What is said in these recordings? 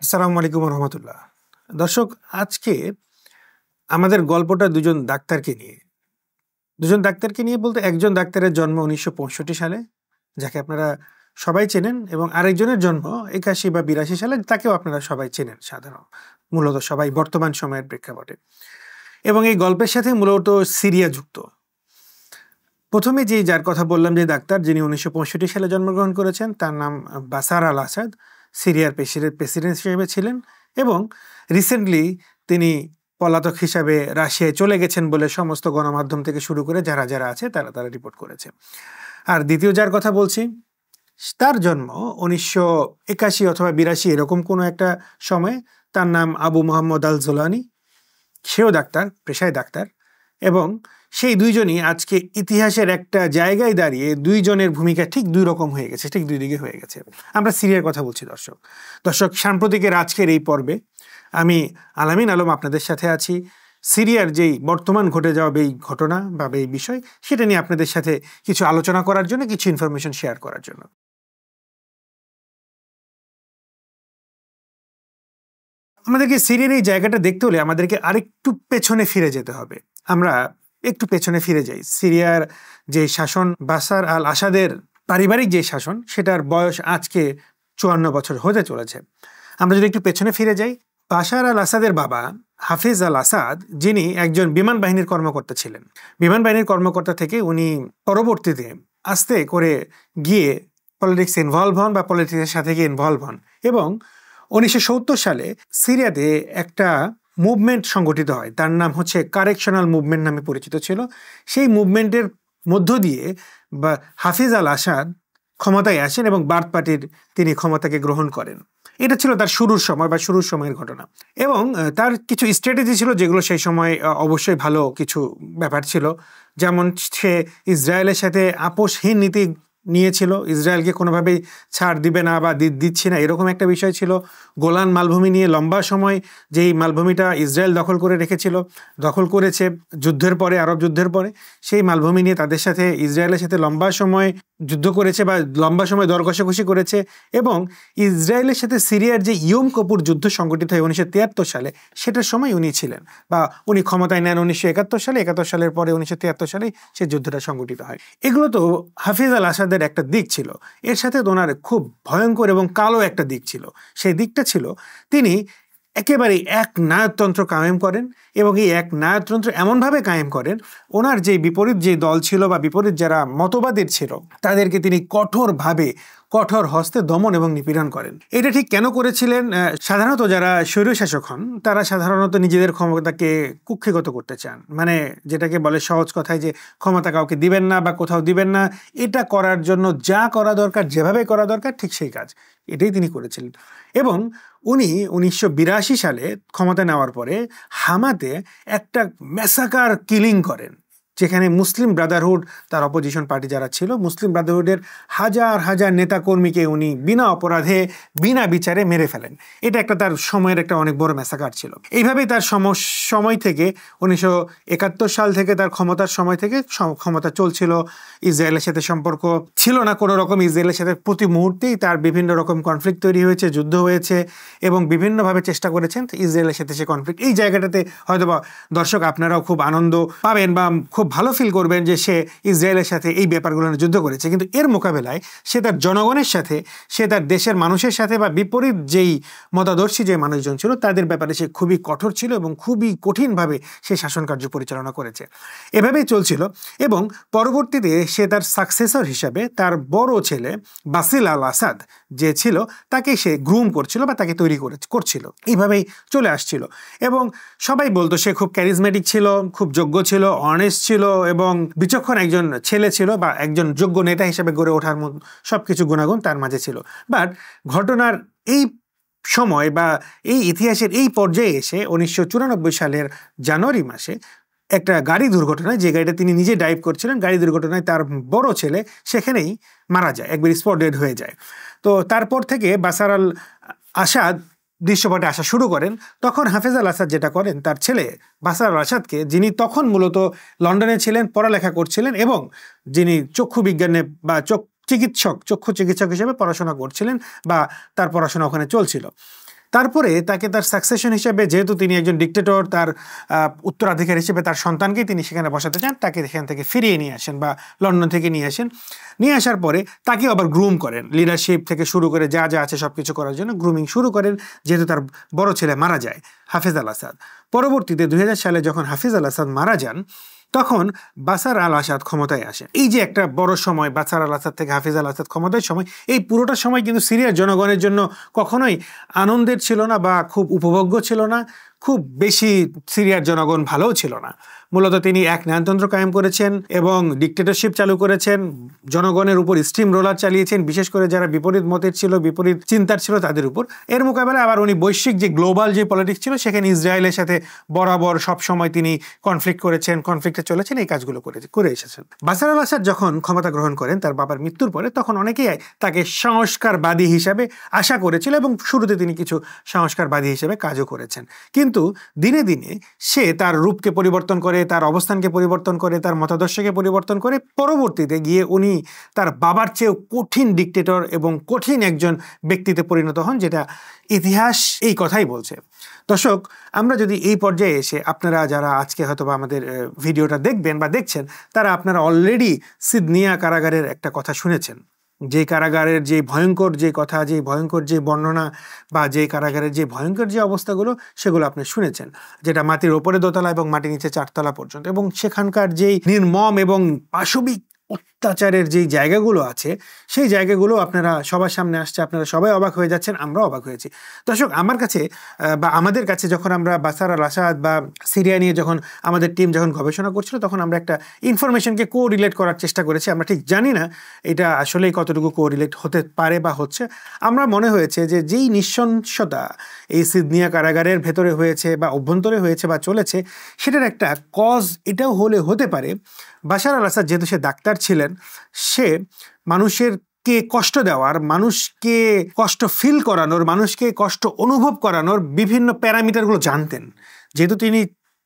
আসসালামু আলাইকুম রহমতুল্লাহ। দর্শক, আজকে আমাদের গল্পটা দুজন ডাক্তারকে নিয়ে বলতে একজন ডাক্তারের জন্ম ১৯৬৫ সালে, যাকে আপনারা সবাই চেনেন, এবং আরেকজনের জন্ম ৮১ বা ৮২ সালে, তাকেও আপনারা সবাই চেনেন মূলত সবাই বর্তমান সময়ের প্রেক্ষাপটে। এবং এই গল্পের সাথে মূলত সিরিয়া যুক্ত। প্রথমে যার কথা বললাম, যে ডাক্তার যিনি ১৯৬৫ সালে জন্মগ্রহণ করেছেন, তার নাম বাশার আল আসাদ, সিরিয়ার প্রেসিডেন্ট হিসেবে ছিলেন এবং রিসেন্টলি তিনি পলাতক হিসাবে রাশিয়ায় চলে গেছেন বলে সমস্ত গণমাধ্যম থেকে শুরু করে যারা যারা আছে তারা রিপোর্ট করেছে। আর দ্বিতীয় যার কথা বলছি, তার জন্ম ১৯৮১ অথবা ৮২ এরকম কোনো একটা সময়ে। তার নাম আবু মোহাম্মদ আল জোলানি। সেও ডাক্তার, পেশায় ডাক্তার, এবং সেই দুইজনই আজকে ইতিহাসের একটা জায়গায় দাঁড়িয়ে দুইজনের ভূমিকা ঠিক দুই রকম হয়ে গেছে, ঠিক দুই দিকে হয়ে গেছে। আমরা সিরিয়ার কথা বলছি। দর্শক সাম্প্রতিকের আজকের এই পর্বে আমি আলামিন আলম আপনাদের সাথে আছি সিরিয়ার যেই বর্তমান ঘটে যাওয়া এই ঘটনা বা এই বিষয়, সেটা নিয়ে আপনাদের সাথে কিছু আলোচনা করার জন্য, কিছু ইনফরমেশন শেয়ার করার জন্য। আমাদেরকে সিরিয়ার এই জায়গাটা দেখতে হলে আমাদেরকে আরেকটু পেছনে ফিরে যেতে হবে। আমরা একটু পেছনে ফিরে যাই। সিরিয়ার যে শাসন, বাশার আল আসাদের পারিবারিক যে শাসন, সেটার বয়স আজকে ৫৪ বছর হতে চলেছে। আমরা যদি একটু পেছনে ফিরে যাই, বাশার আল আসাদের বাবা হাফিজ আল আসাদ, যিনি একজন বিমান বাহিনীর কর্মকর্তা ছিলেন, বিমান বাহিনীর কর্মকর্তা থেকে উনি পরবর্তীতে আস্তে করে গিয়ে পলিটিক্সে ইনভলভ হন বা পলিটিক্সের সাথে গিয়ে ইনভলভ হন, এবং ১৯৭০ সালে সিরিয়াতে একটা মুভমেন্ট সংগঠিত হয়। তার নাম হচ্ছে কারেকশনাল মুভমেন্ট নামে পরিচিত ছিল। সেই মুভমেন্টের মধ্য দিয়ে বা হাফিজ আল আসাদ ক্ষমতায় আসেন এবং বার্থ পার্টির তিনি ক্ষমতাকে গ্রহণ করেন। এটা ছিল তার শুরুর সময় বা শুরুর সময়ের ঘটনা। এবং তার কিছু স্ট্র্যাটেজি ছিল যেগুলো সেই সময় অবশ্যই ভালো কিছু ব্যাপার ছিল। যেমন সে ইসরায়েলের সাথে আপোষহীন নীতি নিয়েছিল, ইসরায়েলকে কোনোভাবেই ছাড় দিবে না বা দিচ্ছি না, এরকম একটা বিষয় ছিল। গোলান মালভূমি নিয়ে লম্বা সময় যেই মালভূমিটা ইসরায়েল দখল করেছে যুদ্ধের পরে, আরব যুদ্ধের পরে, সেই মালভূমি নিয়ে তাদের সাথে ইসরায়েলের সাথে লম্বা সময় যুদ্ধ করেছে বা লম্বা সময় দর কষাকষি করেছে। এবং ইসরায়েলের সাথে সিরিয়ার যে ইয়ম কিপুর যুদ্ধ সংগঠিত হয় ১৯৭৩ সালে, সেটার সময় উনি ছিলেন বা উনি ক্ষমতায় নেন ১৯৭১ সালে। ৭১ সালের পরে ১৯৭৩ সালে সেই যুদ্ধটা সংগঠিত হয়। এগুলো তো হাফিজ আল আসাদের একটা দিক ছিল। এর সাথে ওনার খুব ভয়ঙ্কর এবং কালো একটা দিক ছিল। সেই দিকটা ছিল, তিনি একেবারেই এক নায়কতন্ত্র কায়েম করেন, এবং এই এক নায়কতন্ত্র এমনভাবে কায়েম করেন, ওনার যে বিপরীত যে দল ছিল বা বিপরীত যারা মতবাদের ছিল, তাদেরকে তিনি কঠোর হস্তে দমন এবং নিপীড়ন করেন। এটা ঠিক কেন করেছিলেন? সাধারণত যারা স্বৈরশাসক হন, তারা সাধারণত নিজেদের ক্ষমতাকে কুক্ষিগত করতে চান। মানে যেটাকে বলে সহজ কথায় যে ক্ষমতা কাউকে দিবেন না বা কোথাও দিবেন না। এটা করার জন্য যা করা দরকার, যেভাবে করা দরকার, ঠিক সেই কাজ এটাই তিনি করেছিলেন। এবং উনি ১৯৮২ সালে ক্ষমতা নেওয়ার পরে হামাতে একটা ম্যাসাকার কিলিং করেন, যেখানে মুসলিম ব্রাদারহুড, তার অপোজিশন পার্টি যারা ছিল, মুসলিম ব্রাদারহুডের হাজার হাজার নেতাকর্মীকে উনি বিনা অপরাধে, বিনা বিচারে মেরে ফেলেন। এটা একটা তার সময়ের একটা অনেক বড় ম্যাসাকার ছিল। এইভাবেই তার সময় থেকে ১৯৭১ সাল থেকে তার ক্ষমতার সময় থেকে ক্ষমতা চলছিল। ইসরায়েলের সাথে সম্পর্ক ছিল না কোনো রকম। ইসরায়েলের সাথে প্রতি মুহূর্তেই তার বিভিন্ন রকম কনফ্লিক্ট তৈরি হয়েছে, যুদ্ধ হয়েছে, এবং বিভিন্নভাবে চেষ্টা করেছেন ইসরায়েলের সাথে সে কনফ্লিক্ট। এই জায়গাটাতে হয়তোবা দর্শক আপনারাও খুব আনন্দ পাবেন বা খুব ভালো ফিল করবেন যে সে ইসরায়েলের সাথে এই ব্যাপারগুলো যুদ্ধ করেছে। কিন্তু এর মোকাবেলায় সে তার জনগণের সাথে, সে তার দেশের মানুষের সাথে বা বিপরীত যেই মতাদর্শী যে মানুষজন ছিল, তাদের ব্যাপারে সে খুবই কঠোর ছিল এবং খুবই কঠিনভাবে সে শাসন কার্য পরিচালনা করেছে। এভাবেই চলছিল। এবং পরবর্তীতে সে তার সাকসেসর হিসাবে তার বড় ছেলে বাসিল আল আসাদ যে ছিল, তাকে সে গ্রুম করছিল বা তাকে তৈরি করছিল। এইভাবেই চলে আসছিল। এবং সবাই বলতো সে খুব ক্যারিজমেটিক ছিল, খুব যোগ্য ছিল, অনেস্ট ছিল, এবং বিচক্ষণ একজন ছেলে ছিল বা একজন যোগ্য নেতা হিসেবে গড়ে ওঠার মতো সবকিছু গুণাগুণ তার মাঝে ছিল। বাট ঘটনার এই সময় বা এই ইতিহাসের এই পর্যায়ে এসে ১৯৯৪ সালের জানুয়ারি মাসে একটা গাড়ি দুর্ঘটনায়, যে গাড়িটা তিনি নিজে ড্রাইভ করছিলেন, গাড়ি দুর্ঘটনায় তার বড় ছেলে সেখানেই মারা যায়, একবার স্পট ডেড হয়ে যায়। তো তারপর থেকে বাশার আল আসাদ দৃশ্যপটে আসা শুরু করেন। তখন হাফিজ আল আসাদ যেটা করেন, তার ছেলে বাশার আল আসাদকে, যিনি তখন মূলত লন্ডনে ছিলেন, পড়ালেখা করছিলেন, এবং যিনি চক্ষু বিজ্ঞানে বা চক্ষু চিকিৎসক হিসেবে পড়াশোনা করছিলেন বা তার পড়াশোনা ওখানে চলছিল, তারপরে তাকে তার সাকসেশন হিসেবে, যেহেতু তিনি একজন ডিক্টেটর, তার উত্তরাধিকার হিসেবে তার সন্তানকেই তিনি সেখানে বসাতে চান, তাকে সেখান থেকে ফিরিয়ে নিয়ে আসেন বা লন্ডন থেকে নিয়ে আসেন। নিয়ে আসার পরে তাকে আবার গ্রুম করেন, লিডারশিপ থেকে শুরু করে যা যা আছে সব কিছু করার জন্য গ্রুমিং শুরু করেন, যেহেতু তার বড় ছেলে মারা যায়, হাফেজ আল আসাদ। পরবর্তীতে 2000 সালে যখন হাফেজ আল আসাদ মারা যান, তখন বাশার আল আসাদ ক্ষমতায় আসেন। এই যে একটা বড় সময়, বাশার আল আসাদ থেকে হাফেজ আল আসাদ ক্ষমতায় সময়, এই পুরোটা সময় কিন্তু সিরিয়ার জনগণের জন্য কখনোই আনন্দের ছিল না বা খুব উপভোগ্য ছিল না। খুব বেশি সিরিয়ার জনগণ ভালোও ছিল না। মূলত তিনি এক ন্যায়তন্ত্র কায়েম করেছেন এবং ডিক্টেটরশিপ চালু করেছেন, জনগণের উপর স্টিম রোলার চালিয়েছেন, বিশেষ করে যারা বিপরীত মতের ছিল, বিপরীত চিন্তার ছিল তাদের উপর। এর মোকাবেলায় আবার উনি বৈশ্বিক যে গ্লোবাল যে পলিটিক্স ছিল সেখানে ইসরায়েলের সাথে বরাবর সবসময় তিনি কনফ্লিক্ট করেছেন, কনফ্লিক্টে চলেছেন, এই কাজগুলো করে এসেছেন। বাশার আল আসাদ যখন ক্ষমতা গ্রহণ করেন তার বাবার মৃত্যুর পরে, তখন অনেকেই তাকে সংস্কারবাদী হিসাবে আশা করেছিল এবং শুরুতে তিনি কিছু সংস্কারবাদী হিসেবে কাজও করেছেন। কিন্তু দিনে দিনে সে তার রূপকে পরিবর্তন করে, তার অবস্থানকে পরিবর্তন করে, তার মতাদর্শকে পরিবর্তন করে, পরবর্তীতে গিয়ে উনি তার বাবার চেয়েও কঠিন ডিক্টেটর এবং কঠিন একজন ব্যক্তিতে পরিণত হন, যেটা ইতিহাস এই কথাই বলছে। দর্শক, আমরা যদি এই পর্যায়ে এসে, আপনারা যারা আজকে হয়তো বা আমাদের ভিডিওটা দেখবেন বা দেখছেন, তারা আপনারা অলরেডি সিদনিয়া কারাগারের একটা কথা শুনেছেন। যে কারাগারের যে ভয়ঙ্কর যে কথা, যে ভয়ঙ্কর যে বর্ণনা বা যে কারাগারের যে ভয়ঙ্কর যে অবস্থাগুলো, সেগুলো আপনি শুনেছেন, যেটা মাটির ওপরে দোতলা এবং মাটির নিচে 4 তলা পর্যন্ত, এবং সেখানকার যেই নির্মম এবং পাশবিক অত্যাচারের যেই জায়গাগুলো আছে, সেই জায়গাগুলো আপনারা সবার সামনে আসছে, আপনারা সবাই অবাক হয়ে যাচ্ছেন, আমরা অবাক হয়েছি। দর্শক, আমার কাছে বা আমাদের কাছে যখন আমরা বাশার আল আসাদ বা সিরিয়া নিয়ে যখন আমাদের টিম যখন গবেষণা করছিল, তখন আমরা একটা ইনফরমেশনকে কোরিলেট করার চেষ্টা করেছি। আমরা ঠিক জানি না এটা আসলেই কতটুকু কোরিলেট হতে পারে বা হচ্ছে। আমরা মনে হয়েছে যে যেই নৃশংসতা এই সিদনিয়া কারাগারের ভেতরে হয়েছে বা অভ্যন্তরে হয়েছে বা চলেছে, সেটার একটা কজ এটাও হতে পারে বাশার আল আসাদ, যেহেতু সে ডাক্তার ছিলেন, সে মানুষকে কষ্ট দেওয়ার, মানুষকে কষ্ট ফিল করানোর, মানুষকে কষ্ট অনুভব করানোর বিভিন্ন প্যারামিটারগুলো জানতেন। যেহেতু তিনি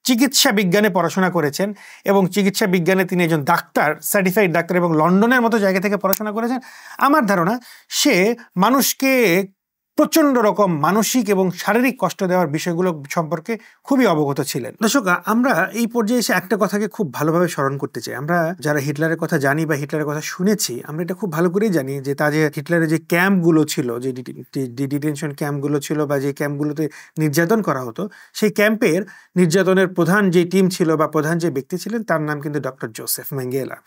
চিকিৎসা বিজ্ঞানে পড়াশোনা করেছেন এবং চিকিৎসা বিজ্ঞানে তিনি একজন ডাক্তার, সার্টিফাইড ডাক্তার, এবং লন্ডনের মতো জায়গা থেকে পড়াশোনা করেছেন, আমার ধারণা সে মানুষকে প্রচণ্ড রকম মানসিক এবং শারীরিক কষ্ট দেওয়ার বিষয়গুলো সম্পর্কে খুবই অবগত ছিলেন। দর্শক, আমরা এই পর্যায়ে এসে একটা কথাকে খুব ভালোভাবে স্মরণ করতে চাই। আমরা যারা হিটলারের কথা জানি বা হিটলারের কথা শুনেছি, আমরা এটা খুব ভালো করেই জানি যে তাদের হিটলারের যে ক্যাম্পগুলো ছিল, যে ডিটেনশন ক্যাম্পগুলো ছিল বা যে ক্যাম্পগুলোতে নির্যাতন করা হতো, সেই ক্যাম্পের নির্যাতনের প্রধান যে টিম ছিল বা প্রধান যে ব্যক্তি ছিলেন, তার নাম কিন্তু ডক্টর জোসেফ মেঙ্গেলা।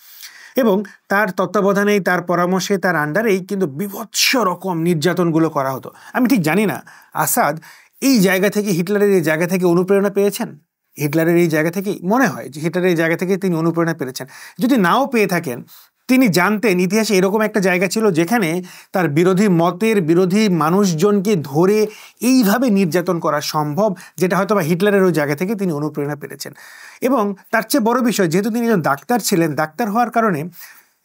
এবং তার তত্ত্বাবধানেই, তার পরামর্শে, তার আন্ডারেই কিন্তু বিভৎস রকম নির্যাতনগুলো করা হতো। আমি ঠিক জানি না আসাদ এই জায়গা থেকে, হিটলারের এই জায়গা থেকে অনুপ্রেরণা পেয়েছেন। হিটলারের এই জায়গা থেকেই মনে হয় যে হিটলারের এই জায়গা থেকে তিনি অনুপ্রেরণা পেয়েছেন। যদি নাও পেয়ে থাকেন, তিনি জানতেন ইতিহাসে এরকম একটা জায়গা ছিল যেখানে তার বিরোধী মতের বিরোধী মানুষজনকে ধরে এইভাবে নির্যাতন করা সম্ভব, যেটা হয়তো বা হিটলারের ওই জায়গা থেকে তিনি অনুপ্রেরণা পেয়েছেন। এবং তার চেয়ে বড় বিষয়, যেহেতু তিনি একজন ডাক্তার ছিলেন, ডাক্তার হওয়ার কারণে